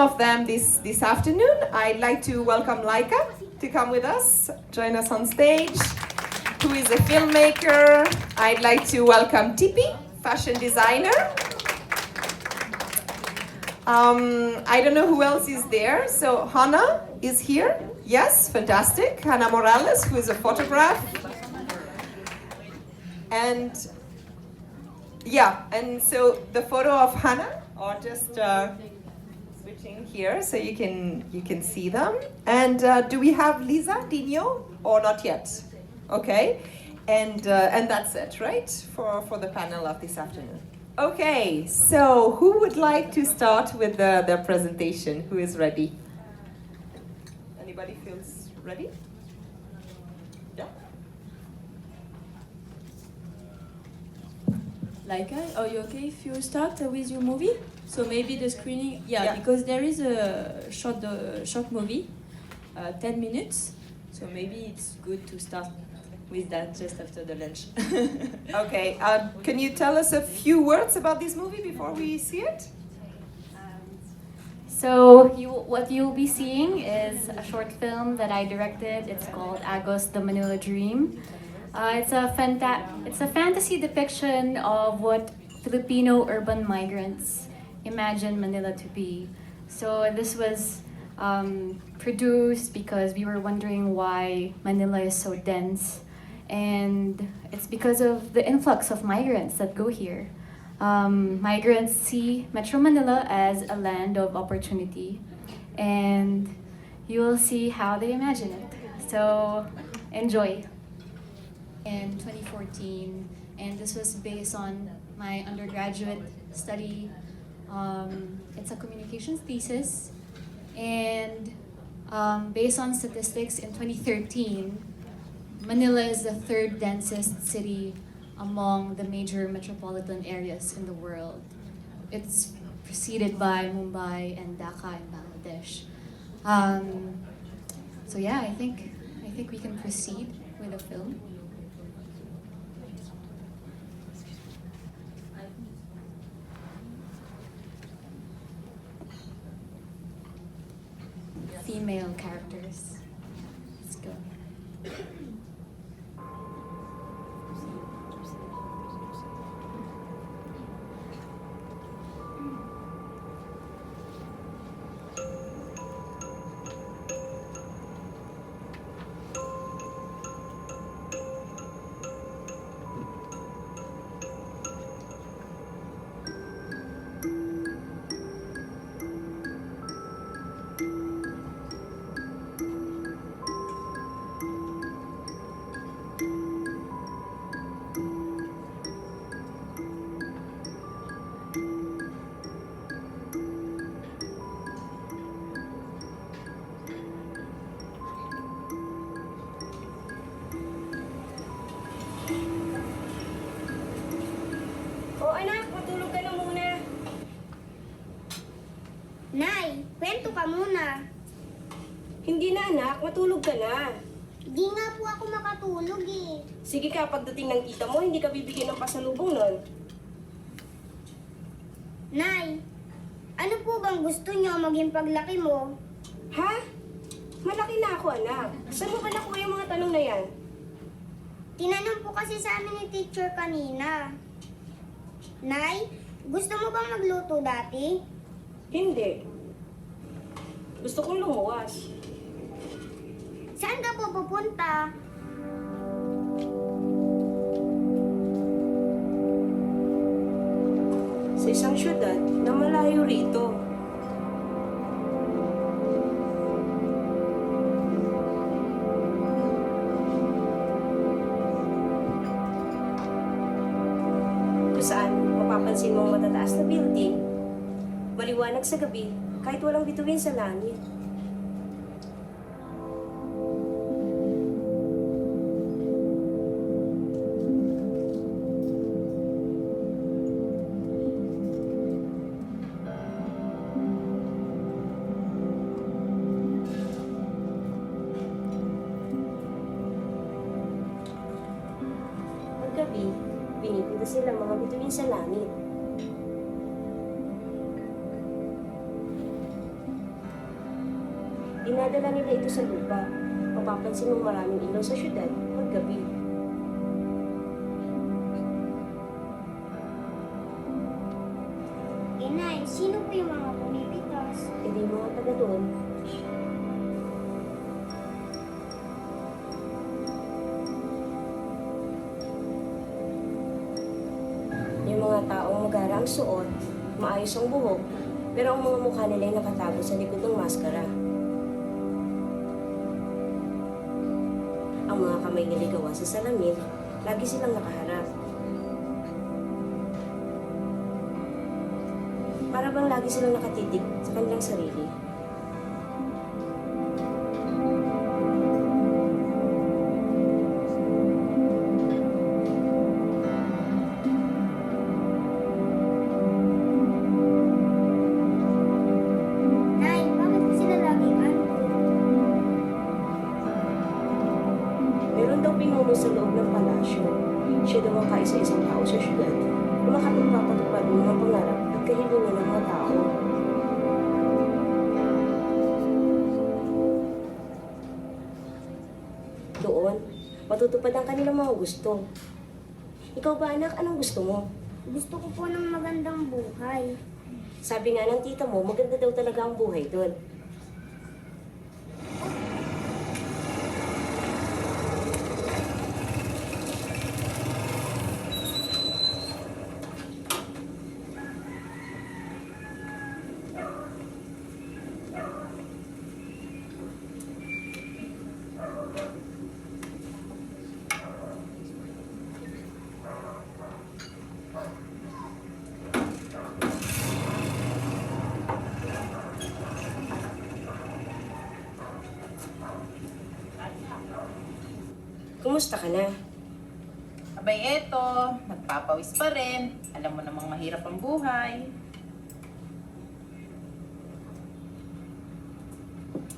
Of them this afternoon. I'd like to welcome Laika to come with us, join us on stage, who is a filmmaker. I'd like to welcome Tipi, fashion designer. I don't know who else is there. So Hannah is here. Yes, fantastic. Hannah Morales, who is a photograph. And yeah, and so the photo of Hannah, or just switching here so you can see them. And do we have Lisa Dino or not yet? Okay, and that's it, right, for the panel of this afternoon. Okay, so who would like to start with the presentation? Who is ready? Anybody feels ready? Yeah. Laika, are you okay if you start with your movie? So maybe the screening, Yeah. because there is a short movie, 10 minutes. So maybe it's good to start with that just after the lunch. Okay, can you tell us a few words about this movie before we see it? So what you'll be seeing is a short film that I directed. It's called Agos, the Manila Dream. It's a fantasy depiction of what Filipino urban migrants imagine Manila to be. So this was produced because we were wondering why Manila is so dense, and it's because of the influx of migrants that go here. Migrants see Metro Manila as a land of opportunity, and you will see how they imagine it. So enjoy. In 2014, and this was based on my undergraduate study. It's a communications thesis, and based on statistics in 2013, Manila is the third densest city among the major metropolitan areas in the world. It's preceded by Mumbai and Dhaka in Bangladesh. So yeah, I think we can proceed with the film. Female characters. Let's go. Oh anak, matulog ka na muna. Nay, kwento ka muna. Hindi na anak, matulog ka na. Di nga po ako makatulog eh. Sige ka, pagdating ng tita mo, hindi ka bibigyan ng pasalubong nun. Nay, ano po bang gusto niyo maging paglaki mo? Ha? Malaki na ako anak. Saan mo ba nakuha yung mga tanong na yan? Tinanong po kasi sa amin ni teacher kanina. Nay, gusto mo bang magluto dati? Hindi. Gusto kong lumuwas. Saan ka po pupunta? Sa isang syudad na malayo rito. Kung saan mapapansin mo ang matataas na building, maliwanag sa gabi kahit walang bituin sa langit. Paggabi, pinipinda sila mga bituin sa langit. Dinadala nila ito sa lupa. Mapapansin mong maraming ilaw sa syudad paggabi. Inay, sino po yung mga pumipitas? Hindi mga taga doon. Yung mga taong magara ang suot, maayos ang buhok, pero ang mga mukha nila ay nakatago sa likod ng maskara. Ang mga kamay nila ay gawa sa salamin, lagi silang nakaharap. Para bang lagi silang nakatitig sa kanilang sarili. Nay, bakit po sila laging andun? Meron daw pinuno sa loob ng palasyo. Siya daw ang kaisa-isang tao sa syudad na makapagpapatupad ng mga pangarap at kahilingan ng mga tao. Doon, matutupad ang kanilang mga gusto. Ikaw ba anak, anong gusto mo? Gusto ko po ng magandang buhay. Sabi nga ng tita mo, maganda daw talaga ang buhay doon. Kumusta ka na? Abay, eto, nagpapawis pa rin. Alam mo namang mahirap ang buhay.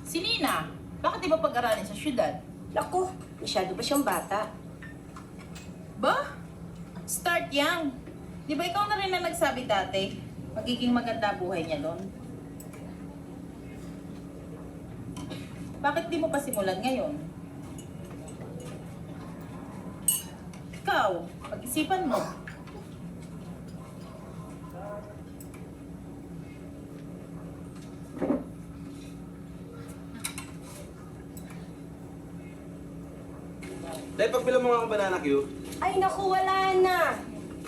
Si Nina, bakit di ba pag-aralin sa syudad? Naku, masyado ba siyang bata? Ba? Start young. Di ba ikaw na rin na nagsabi dati, magiging maganda buhay niya doon? Bakit di mo pa simulan ngayon? Ikaw, pag-isipan mo. Dahil pagbilang mo nga ang banana Q, Ay, naku, wala na!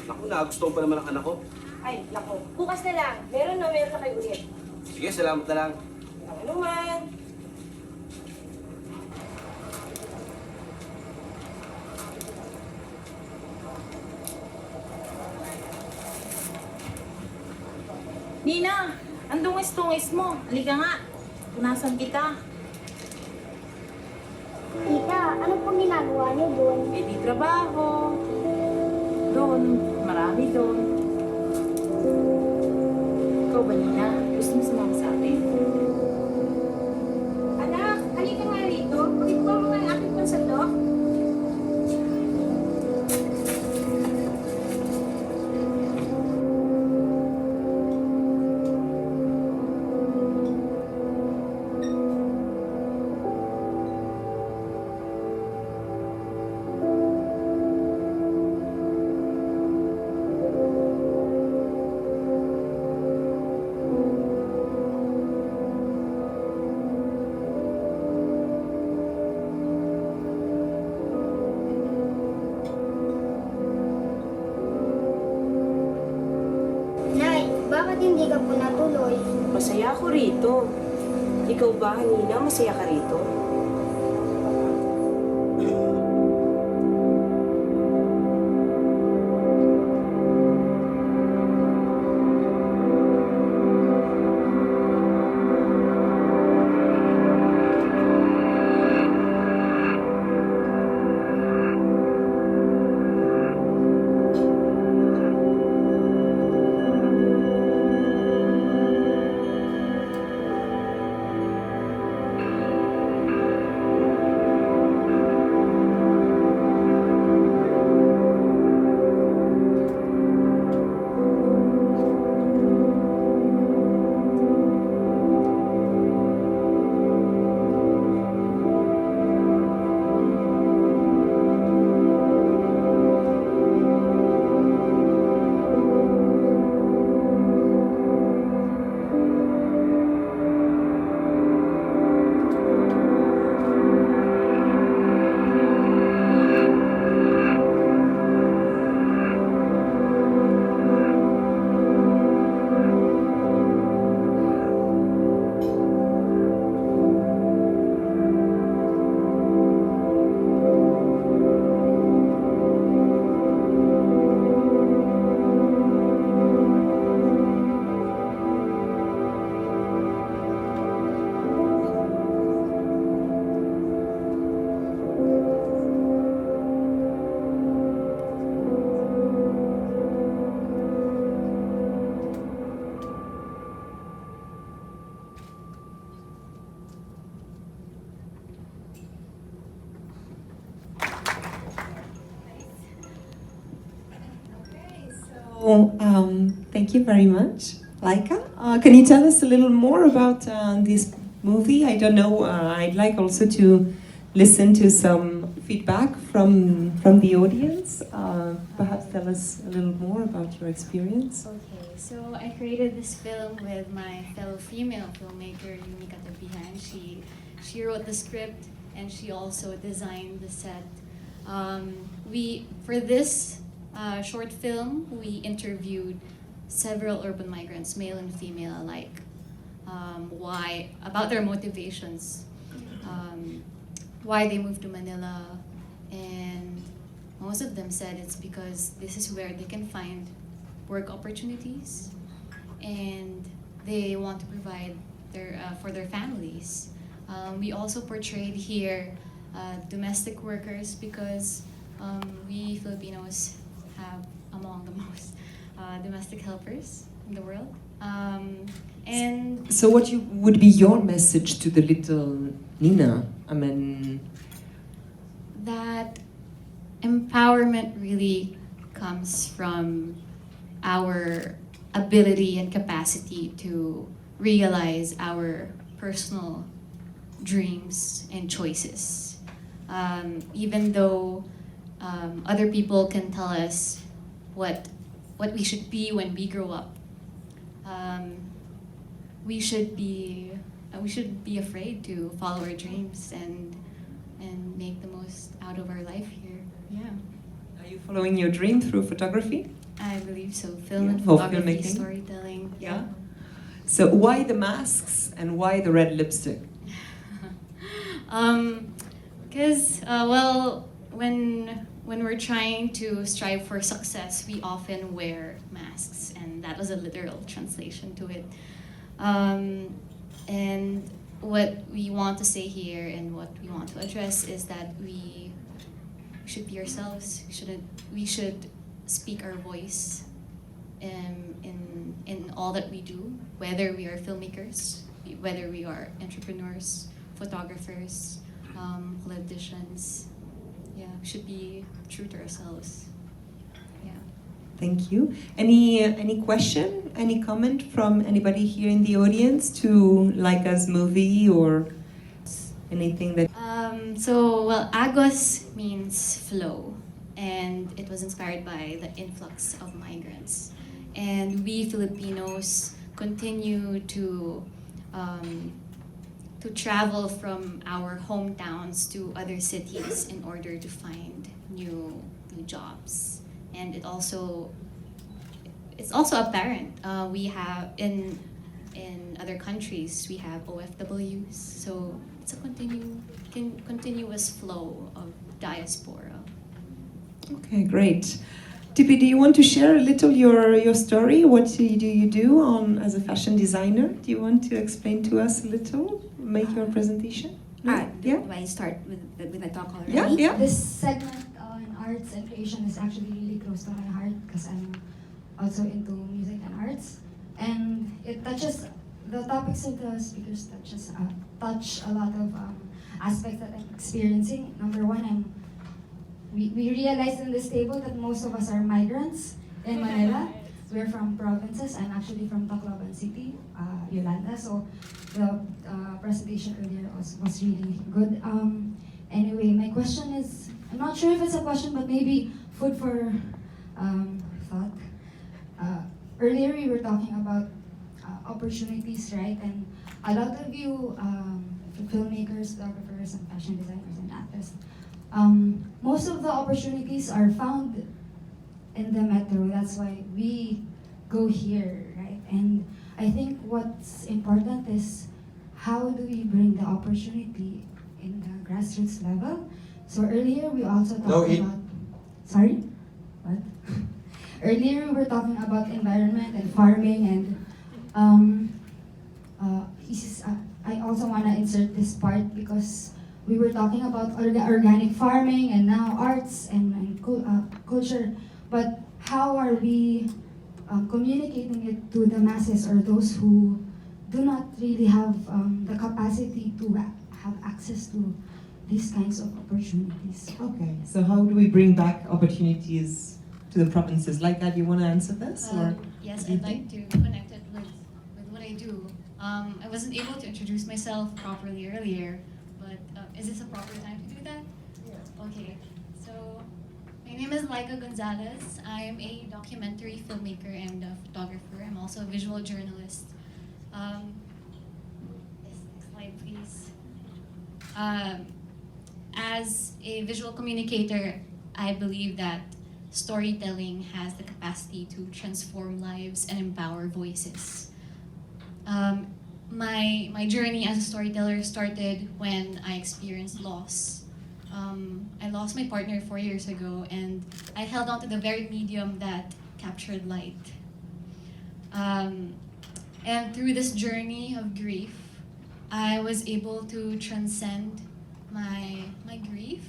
naku, nagustuhan pa naman ang anak ko. Ay, naku, bukas na lang. Meron na kayo ulit. Sige, salamat na lang. Ano man? Nina, ang dungis-tungis mo. Halika nga. Punasan kita. Tita, ano pong ginagawa niyo doon? Eh di trabaho. Doon, marami doon. Ikaw ba, Nina? Gusto mo sumama sa atin? Anak, halika nga rito. Pagkikuha mo nga ang aking pansandok. Nay, bakit hindi ka po natuloy? Masaya ako rito. Ikaw ba, Nina? Masaya ka rito? Thank you very much. Laika, can you tell us a little more about this movie? I don't know. I'd like also to listen to some feedback from the audience. Perhaps tell us a little more about your experience. Okay, so I created this film with my fellow female filmmaker, Yumi Katabihan. She wrote the script and she also designed the set. For this short film, we interviewed several urban migrants, male and female alike, about their motivations, why they moved to Manila, and most of them said it's because this is where they can find work opportunities, and they want to provide for their families. We also portrayed here domestic workers because we Filipinos have among the most domestic helpers in the world. And So what would be your message to the little Nina? I mean, that empowerment really comes from our ability and capacity to realize our personal dreams and choices. Even though other people can tell us what we should be when we grow up, we should be afraid to follow our dreams and make the most out of our life here. Yeah, are you following your dream through photography? I believe so. Film and Oh, photography, filmmaking. storytelling. Yeah. So why the masks and why the red lipstick? Because when we're trying to strive for success, we often wear masks, and that was a literal translation to it. And what we want to say here and what we want to address is that we should be ourselves. We should speak our voice in all that we do, whether we are filmmakers, whether we are entrepreneurs, photographers, politicians. Yeah, we should be true to ourselves. Yeah. Thank you. Any question, any comment from anybody here in the audience to Laika's movie or anything that? Agos means flow, and it was inspired by the influx of migrants. And we Filipinos continue to travel from our hometowns to other cities in order to find new jobs. And it's also apparent we have in other countries we have OFWs, so it's a continuous flow of diaspora. Okay, great. Tipi, do you want to share a little your story? What do you do as a fashion designer? Do you want to explain to us a little? Make your presentation? No? Yeah. Do I start with the talk already? Yeah, yeah. This segment on arts and creation is actually really close to my heart because I'm also into music and arts, and it touches the topics of the speakers touch a lot of aspects that I'm experiencing. Number one, we realized in this table that most of us are migrants in Manila. We're from provinces. I'm actually from Tacloban City, Yolanda. So the presentation earlier was really good. Anyway, my question is, I'm not sure if it's a question, but maybe food for thought. Earlier we were talking about opportunities, right? And a lot of you, filmmakers, photographers, and fashion designers and actors, most of the opportunities are found in the metro. That's why we go here, right? And I think what's important is how do we bring the opportunity in the grassroots level? So earlier we also talked about... Sorry? What? Earlier we were talking about environment and farming, and I also want to insert this part because we were talking about organic farming and now arts and culture, but how are we communicating it to the masses or those who do not really have the capacity to have access to these kinds of opportunities? Okay, so how do we bring back opportunities to the provinces? Like that, you want to answer this? Or Yes, what do you I'd like to connect it with what I do. I wasn't able to introduce myself properly earlier, but is this a proper time to do that? Yeah. Okay, so my name is Laika Gonzalez. I am a documentary filmmaker and a photographer. I'm also a visual journalist. Next slide, please. As a visual communicator, I believe that storytelling has the capacity to transform lives and empower voices. My journey as a storyteller started when I experienced loss. I lost my partner 4 years ago, and I held on to the very medium that captured light. And through this journey of grief, I was able to transcend my grief.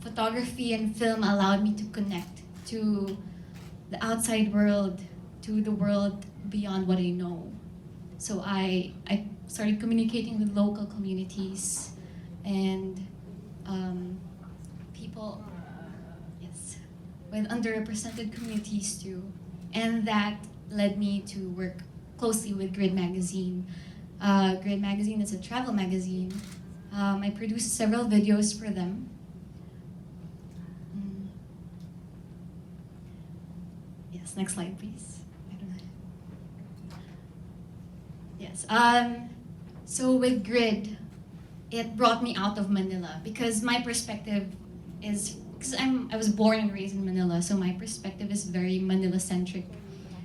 Photography and film allowed me to connect to the outside world, to the world beyond what I know. So I started communicating with local communities and people, yes, with underrepresented communities too. And that led me to work closely with Grid Magazine. Grid Magazine is a travel magazine. I produced several videos for them. Yes, next slide, please. I don't know. Yes. So with Grid, it brought me out of Manila because my perspective is because I was born and raised in Manila, so my perspective is very Manila-centric.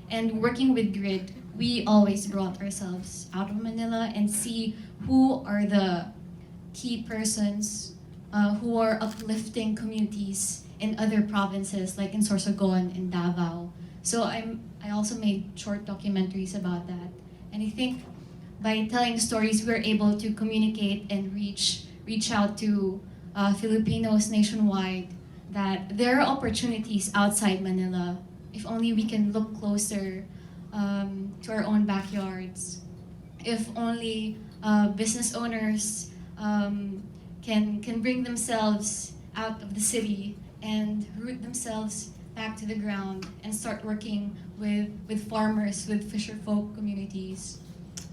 And working with Grid, we always brought ourselves out of Manila and see who are the key persons who are uplifting communities in other provinces, like in Sorsogon and Davao. So I also made short documentaries about that. And I think by telling stories, we're able to communicate and reach out to Filipinos nationwide that there are opportunities outside Manila if only we can look closer to our own backyards. If only business owners can bring themselves out of the city and root themselves back to the ground and start working with farmers, with fisher folk communities,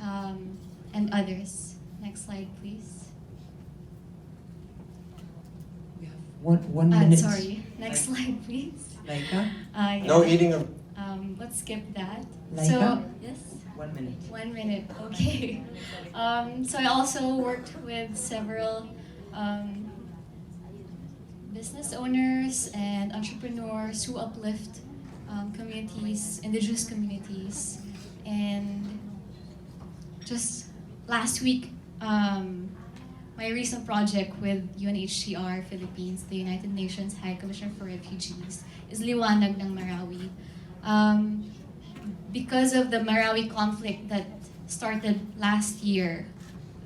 and others. Next slide, please. we have one minute. Sorry, next slide, please. Laika, Yeah. No eating of. Let's skip that. Laika? So, yes? 1 minute. 1 minute, okay. So I also worked with several business owners and entrepreneurs who uplift communities, indigenous communities. And just last week, my recent project with UNHCR Philippines, the United Nations High Commissioner for Refugees, is Liwanag ng Marawi. Because of the Marawi conflict that started last year,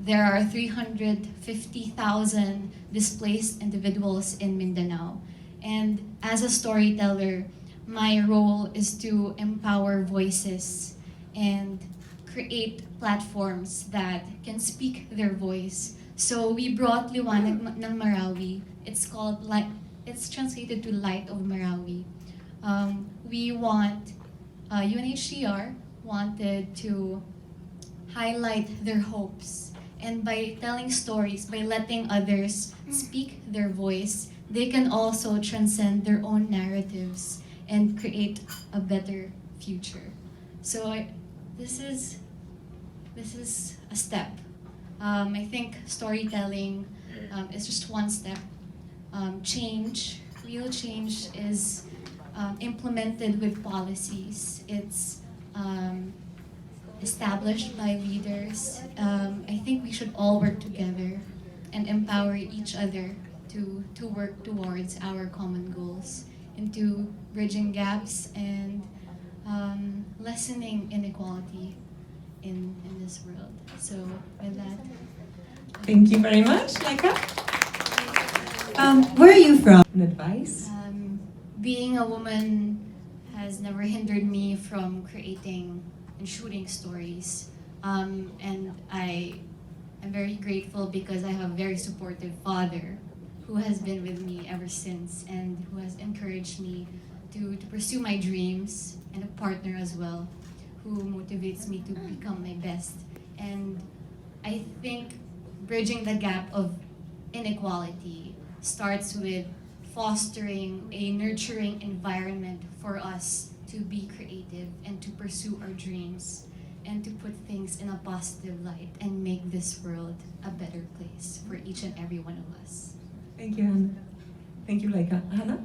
there are 350,000 displaced individuals in Mindanao. And as a storyteller, my role is to empower voices and create platforms that can speak their voice. So we brought Liwanag ng Marawi. It's called it's translated to Light of Marawi. UNHCR wanted to highlight their hopes, and by telling stories, by letting others speak their voice, they can also transcend their own narratives and create a better future. So this is a step. I think storytelling is just one step. Real change is implemented with policies. It's established by leaders. I think we should all work together and empower each other to work towards our common goals, into bridging gaps and lessening inequality in this world. So with that, Thank you very much, Laika. Where are you from? An advice? being a woman has never hindered me from creating and shooting stories. And I'm very grateful because I have a very supportive father who has been with me ever since and who has encouraged me to pursue my dreams, and a partner as well who motivates me to become my best. And I think bridging the gap of inequality starts with fostering a nurturing environment for us to be creative and to pursue our dreams and to put things in a positive light and make this world a better place for each and every one of us. Thank you, Hannah. Thank you, Laika. Hannah?